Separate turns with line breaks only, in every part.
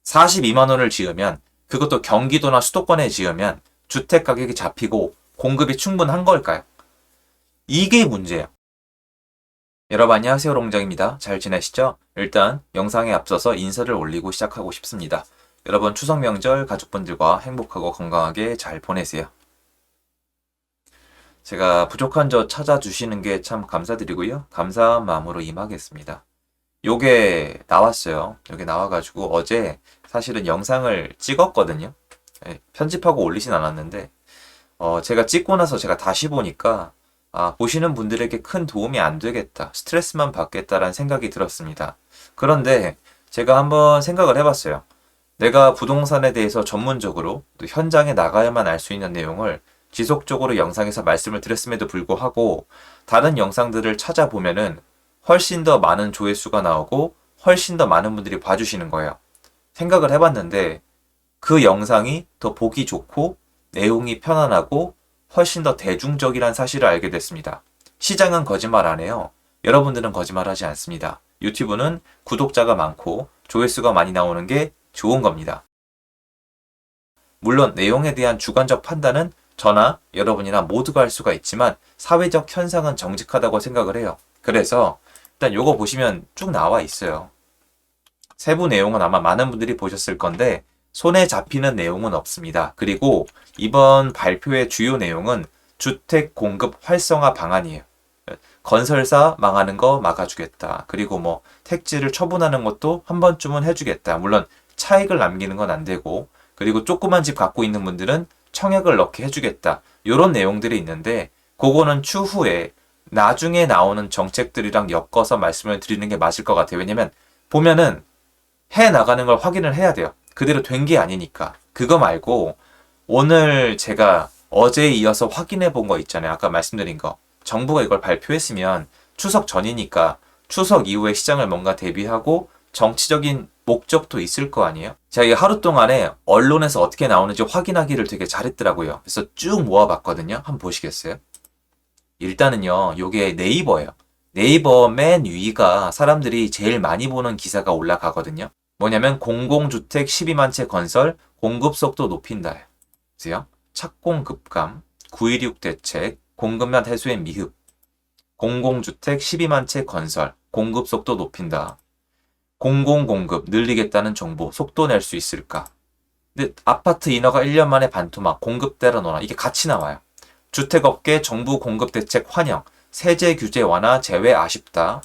42만 원을 지으면 그것도 경기도나 수도권에 지으면 주택 가격이 잡히고 공급이 충분한 걸까요? 이게 문제예요. 여러분 안녕하세요. 롱장입니다. 잘 지내시죠? 일단 영상에 앞서서 인사를 올리고 시작하고 싶습니다. 여러분 추석 명절 가족분들과 행복하고 건강하게 잘 보내세요. 제가 부족한 저 찾아주시는 게 참 감사드리고요. 감사한 마음으로 임하겠습니다. 요게 나왔어요. 요게 나와가지고 어제 사실은 영상을 찍었거든요. 편집하고 올리진 않았는데 제가 찍고 나서 제가 다시 보니까 보시는 분들에게 큰 도움이 안 되겠다. 스트레스만 받겠다라는 생각이 들었습니다. 그런데 제가 한번 생각을 해봤어요. 내가 부동산에 대해서 전문적으로 또 현장에 나가야만 알 수 있는 내용을 지속적으로 영상에서 말씀을 드렸음에도 불구하고 다른 영상들을 찾아보면은 훨씬 더 많은 조회수가 나오고 훨씬 더 많은 분들이 봐주시는 거예요. 생각을 해봤는데 그 영상이 더 보기 좋고 내용이 편안하고 훨씬 더 대중적이란 사실을 알게 됐습니다. 시장은 거짓말 안 해요. 여러분들은 거짓말하지 않습니다. 유튜브는 구독자가 많고 조회수가 많이 나오는 게 좋은 겁니다. 물론 내용에 대한 주관적 판단은 저나 여러분이나 모두가 할 수가 있지만 사회적 현상은 정직하다고 생각을 해요. 그래서 일단 요거 보시면 쭉 나와 있어요. 세부 내용은 아마 많은 분들이 보셨을 건데 손에 잡히는 내용은 없습니다. 그리고 이번 발표의 주요 내용은 주택 공급 활성화 방안이에요. 건설사 망하는 거 막아주겠다. 그리고 뭐 택지를 처분하는 것도 한 번쯤은 해주겠다. 물론 차익을 남기는 건 안 되고 그리고 조그만 집 갖고 있는 분들은 청약을 넣게 해주겠다. 이런 내용들이 있는데 그거는 추후에 나중에 나오는 정책들이랑 엮어서 말씀을 드리는 게 맞을 것 같아요. 왜냐면 보면은 해 나가는 걸 확인을 해야 돼요. 그대로 된 게 아니니까. 그거 말고 오늘 제가 어제에 이어서 확인해 본 거 있잖아요. 아까 말씀드린 거. 정부가 이걸 발표했으면 추석 전이니까 추석 이후에 시장을 뭔가 대비하고 정치적인 목적도 있을 거 아니에요? 제가 이 하루 동안에 언론에서 어떻게 나오는지 확인하기를 되게 잘했더라고요. 그래서 쭉 모아봤거든요. 한번 보시겠어요? 일단은요, 요게 네이버예요. 네이버 맨 위가 사람들이 제일 많이 보는 기사가 올라가거든요. 뭐냐면 공공주택 12만 채 건설, 공급 속도 높인다. 보세요. 착공 급감, 9.16 대책, 공급량 해소의 미흡, 공공주택 12만 채 건설, 공급 속도 높인다. 공공공급 늘리겠다는 정보, 속도 낼 수 있을까? 근데 아파트 인허가 1년 만에 반토막, 공급대로 놓아 이게 같이 나와요. 주택업계 정부 공급 대책 환영, 세제 규제 완화 제외 아쉽다.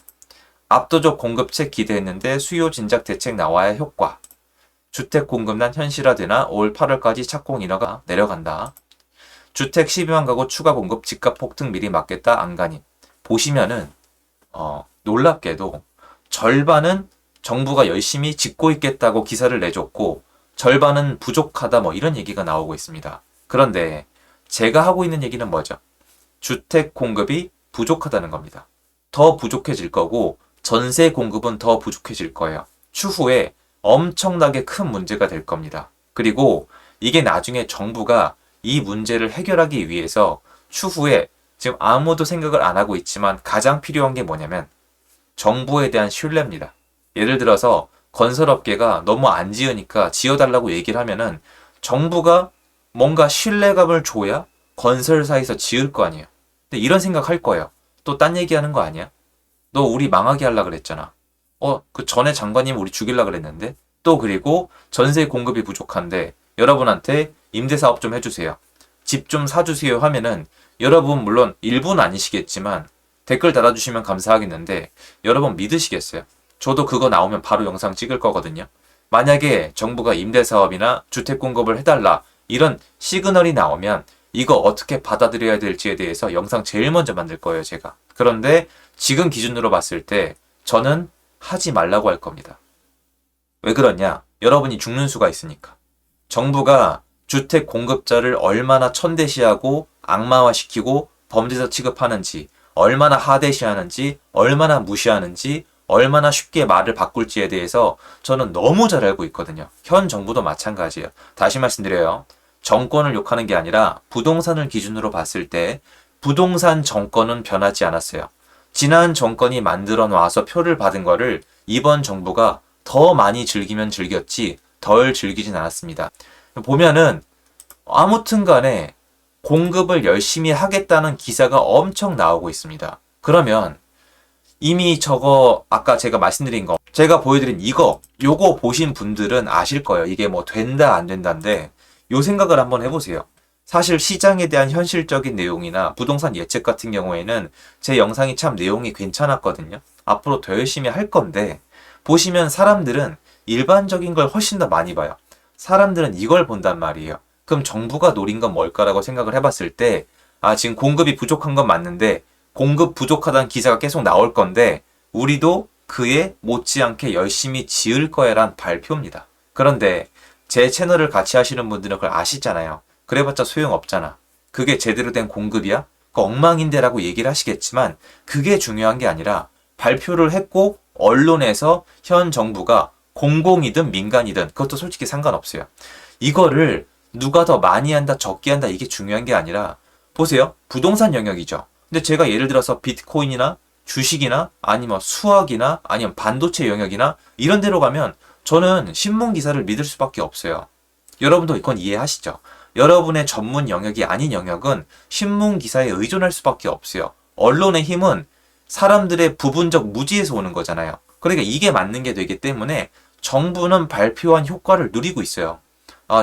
압도적 공급책 기대했는데 수요 진작 대책 나와야 효과. 주택 공급난 현실화되나 올 8월까지 착공 인허가 내려간다. 주택 12만 가구 추가 공급 집값 폭등 미리 막겠다 안간힘. 보시면은 놀랍게도 절반은 정부가 열심히 짓고 있겠다고 기사를 내줬고 절반은 부족하다 뭐 이런 얘기가 나오고 있습니다. 그런데 제가 하고 있는 얘기는 뭐죠? 주택 공급이 부족하다는 겁니다. 더 부족해질 거고 전세 공급은 더 부족해질 거예요. 추후에 엄청나게 큰 문제가 될 겁니다. 그리고 이게 나중에 정부가 이 문제를 해결하기 위해서 추후에 지금 아무도 생각을 안 하고 있지만 가장 필요한 게 뭐냐면 정부에 대한 신뢰입니다. 예를 들어서 건설업계가 너무 안 지으니까 지어달라고 얘기를 하면은 정부가 뭔가 신뢰감을 줘야 건설사에서 지을 거 아니에요. 근데 이런 생각할 거예요. 또 딴 얘기하는 거 아니야? 너 우리 망하게 하려 그랬잖아. 그 전에 장관님 우리 죽일라 그랬는데? 또 그리고 전세 공급이 부족한데 여러분한테 임대사업 좀 해주세요. 집 좀 사주세요 하면은 여러분 물론 일부는 아니시겠지만 댓글 달아주시면 감사하겠는데 여러분 믿으시겠어요? 저도 그거 나오면 바로 영상 찍을 거거든요. 만약에 정부가 임대사업이나 주택 공급을 해달라 이런 시그널이 나오면 이거 어떻게 받아들여야 될지에 대해서 영상 제일 먼저 만들 거예요, 제가. 그런데 지금 기준으로 봤을 때 저는 하지 말라고 할 겁니다. 왜 그러냐? 여러분이 죽는 수가 있으니까. 정부가 주택 공급자를 얼마나 천대시하고 악마화시키고 범죄자 취급하는지, 얼마나 하대시하는지, 얼마나 무시하는지, 얼마나 쉽게 말을 바꿀지에 대해서 저는 너무 잘 알고 있거든요. 현 정부도 마찬가지예요. 다시 말씀드려요. 정권을 욕하는 게 아니라 부동산을 기준으로 봤을 때 부동산 정권은 변하지 않았어요. 지난 정권이 만들어 놔서 표를 받은 거를 이번 정부가 더 많이 즐기면 즐겼지 덜 즐기진 않았습니다. 보면은 아무튼 간에 공급을 열심히 하겠다는 기사가 엄청 나오고 있습니다. 그러면 이미 저거 아까 제가 말씀드린 거 제가 보여드린 요거 보신 분들은 아실 거예요. 이게 뭐 된다 안 된다인데 요 생각을 한번 해보세요. 사실 시장에 대한 현실적인 내용이나 부동산 예측 같은 경우에는 제 영상이 참 내용이 괜찮았거든요. 앞으로 더 열심히 할 건데 보시면 사람들은 일반적인 걸 훨씬 더 많이 봐요. 사람들은 이걸 본단 말이에요. 그럼 정부가 노린 건 뭘까라고 생각을 해봤을 때 지금 공급이 부족한 건 맞는데 공급 부족하다는 기사가 계속 나올 건데 우리도 그에 못지않게 열심히 지을 거야 란 발표입니다. 그런데 제 채널을 같이 하시는 분들은 그걸 아시잖아요. 그래봤자 소용없잖아. 그게 제대로 된 공급이야? 그 엉망인데라고 얘기를 하시겠지만 그게 중요한 게 아니라 발표를 했고 언론에서 현 정부가 공공이든 민간이든 그것도 솔직히 상관없어요. 이거를 누가 더 많이 한다 적게 한다 이게 중요한 게 아니라 보세요. 부동산 영역이죠. 근데 제가 예를 들어서 비트코인이나 주식이나 아니면 수학이나 아니면 반도체 영역이나 이런 데로 가면 저는 신문 기사를 믿을 수밖에 없어요. 여러분도 이건 이해하시죠? 여러분의 전문 영역이 아닌 영역은 신문 기사에 의존할 수밖에 없어요. 언론의 힘은 사람들의 부분적 무지에서 오는 거잖아요. 그러니까 이게 맞는 게 되기 때문에 정부는 발표한 효과를 누리고 있어요.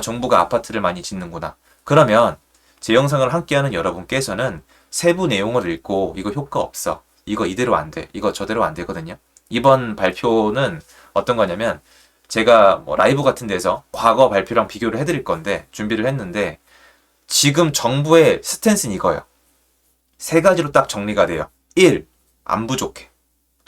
정부가 아파트를 많이 짓는구나. 그러면 제 영상을 함께하는 여러분께서는 세부 내용을 읽고 이거 효과 없어. 이거 이대로 안 돼. 이거 저대로 안 되거든요. 이번 발표는 어떤 거냐면 제가 뭐 라이브 같은 데서 과거 발표랑 비교를 해드릴 건데 준비를 했는데 지금 정부의 스탠스는 이거예요. 세 가지로 딱 정리가 돼요. 1. 안 부족해.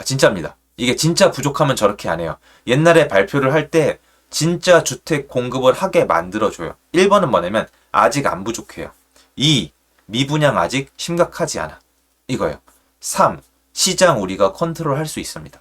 진짜입니다. 이게 진짜 부족하면 저렇게 안 해요. 옛날에 발표를 할 때 진짜 주택 공급을 하게 만들어줘요. 1번은 뭐냐면 아직 안 부족해요. 2. 미분양 아직 심각하지 않아. 이거예요. 3. 시장 우리가 컨트롤할 수 있습니다.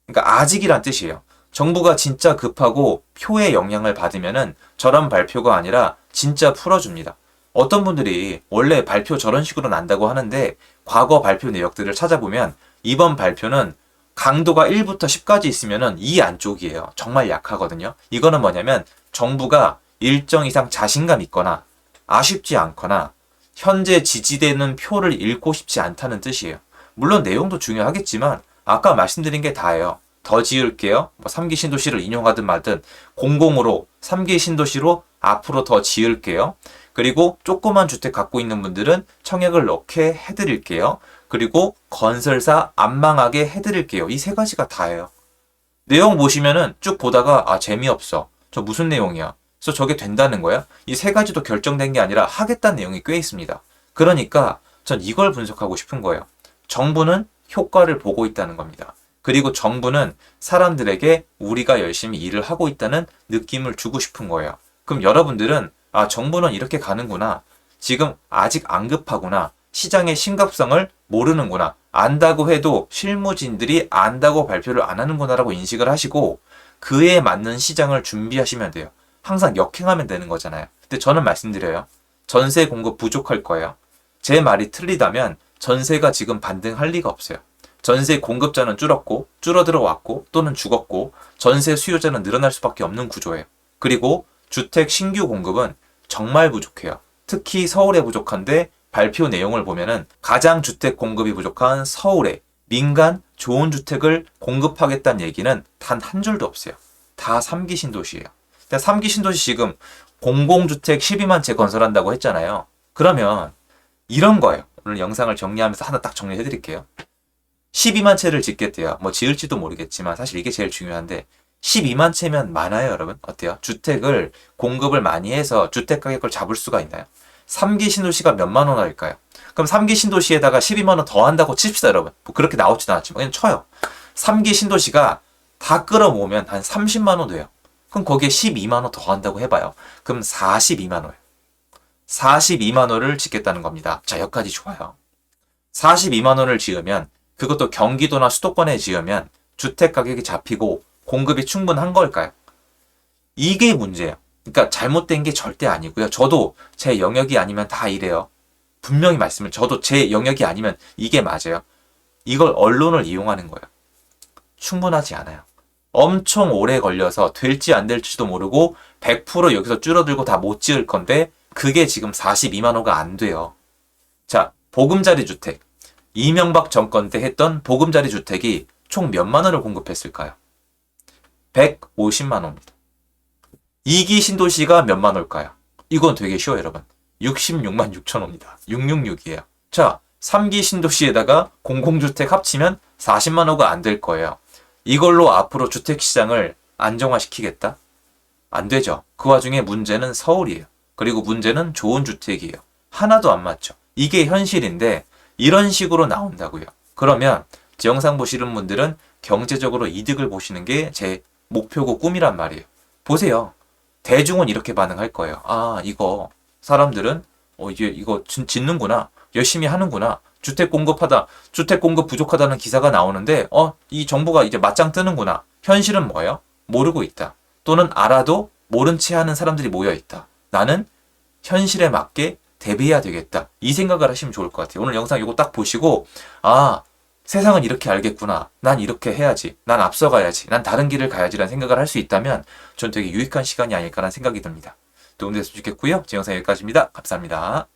그러니까 아직이란 뜻이에요. 정부가 진짜 급하고 표의 영향을 받으면은 저런 발표가 아니라 진짜 풀어줍니다. 어떤 분들이 원래 발표 저런 식으로 난다고 하는데 과거 발표 내역들을 찾아보면 이번 발표는 강도가 1부터 10까지 있으면은 이 안쪽이에요. 정말 약하거든요. 이거는 뭐냐면 정부가 일정 이상 자신감 있거나 아쉽지 않거나 현재 지지되는 표를 잃고 싶지 않다는 뜻이에요. 물론 내용도 중요하겠지만 아까 말씀드린 게 다예요. 더 지을게요. 3기 신도시를 인용하든 말든 공공으로 3기 신도시로 앞으로 더 지을게요. 그리고 조그만 주택 갖고 있는 분들은 청약을 넣게 해드릴게요. 그리고 건설사 안 망하게 해드릴게요. 이 세 가지가 다예요. 내용 보시면은 쭉 보다가 재미없어. 저 무슨 내용이야? 그래서 저게 된다는 거야? 이 세 가지도 결정된 게 아니라 하겠다는 내용이 꽤 있습니다. 그러니까 전 이걸 분석하고 싶은 거예요. 정부는 효과를 보고 있다는 겁니다. 그리고 정부는 사람들에게 우리가 열심히 일을 하고 있다는 느낌을 주고 싶은 거예요. 그럼 여러분들은 정부는 이렇게 가는구나. 지금 아직 안 급하구나. 시장의 심각성을 모르는구나. 안다고 해도 실무진들이 안다고 발표를 안 하는구나라고 인식을 하시고 그에 맞는 시장을 준비하시면 돼요. 항상 역행하면 되는 거잖아요. 근데 저는 말씀드려요. 전세 공급 부족할 거예요. 제 말이 틀리다면 전세가 지금 반등할 리가 없어요. 전세 공급자는 줄어들어 왔고 또는 죽었고 전세 수요자는 늘어날 수밖에 없는 구조예요. 그리고 주택 신규 공급은 정말 부족해요. 특히 서울에 부족한데 발표 내용을 보면은 가장 주택 공급이 부족한 서울에 민간 좋은 주택을 공급하겠다는 얘기는 단 한 줄도 없어요. 다 3기 신도시예요. 3기 신도시 지금 공공주택 12만 채 건설한다고 했잖아요. 그러면 이런 거예요. 오늘 영상을 정리하면서 하나 딱 정리해 드릴게요. 12만 채를 짓겠대요. 뭐 지을지도 모르겠지만 사실 이게 제일 중요한데 12만 채면 많아요, 여러분. 어때요? 주택을 공급을 많이 해서 주택 가격을 잡을 수가 있나요? 3기 신도시가 몇만 원 할까요? 그럼 3기 신도시에다가 12만 원 더 한다고 칩시다, 여러분. 뭐 그렇게 나오지도 않았지만 그냥 쳐요. 3기 신도시가 다 끌어모으면 한 30만 원 돼요. 그럼 거기에 12만 원 더 한다고 해봐요. 그럼 42만 원. 42만 원을 짓겠다는 겁니다. 자, 여기까지 좋아요. 42만 원을 지으면 그것도 경기도나 수도권에 지으면 주택 가격이 잡히고 공급이 충분한 걸까요? 이게 문제예요. 그러니까 잘못된 게 절대 아니고요. 저도 제 영역이 아니면 다 이래요. 분명히 말씀을 저도 제 영역이 아니면 이게 맞아요. 이걸 언론을 이용하는 거예요. 충분하지 않아요. 엄청 오래 걸려서 될지 안 될지도 모르고 100% 여기서 줄어들고 다 못 지을 건데 그게 지금 42만 호가 안 돼요. 자, 보금자리 주택. 이명박 정권 때 했던 보금자리 주택이 총 몇만 원을 공급했을까요? 150만 호입니다. 2기 신도시가 몇만 호일까요? 이건 되게 쉬워요, 여러분. 66만 6천 호입니다. 666이에요. 자, 3기 신도시에다가 공공주택 합치면 40만 호가 안 될 거예요. 이걸로 앞으로 주택시장을 안정화시키겠다? 안 되죠. 그 와중에 문제는 서울이에요. 그리고 문제는 좋은 주택이에요. 하나도 안 맞죠. 이게 현실인데 이런 식으로 나온다고요. 그러면 제 영상 보시는 분들은 경제적으로 이득을 보시는 게 제 목표고 꿈이란 말이에요. 보세요. 대중은 이렇게 반응할 거예요. 아, 이거 사람들은 이거 짓는구나. 열심히 하는구나. 주택 공급 부족하다는 기사가 나오는데 이 정부가 이제 맞짱 뜨는구나. 현실은 뭐예요? 모르고 있다. 또는 알아도 모른 채 하는 사람들이 모여 있다. 나는 현실에 맞게 대비해야 되겠다. 이 생각을 하시면 좋을 것 같아요. 오늘 영상 이거 딱 보시고 세상은 이렇게 알겠구나. 난 이렇게 해야지. 난 앞서가야지. 난 다른 길을 가야지라는 생각을 할 수 있다면 전 되게 유익한 시간이 아닐까라는 생각이 듭니다. 도움됐으면 좋겠고요. 제 영상 여기까지입니다. 감사합니다.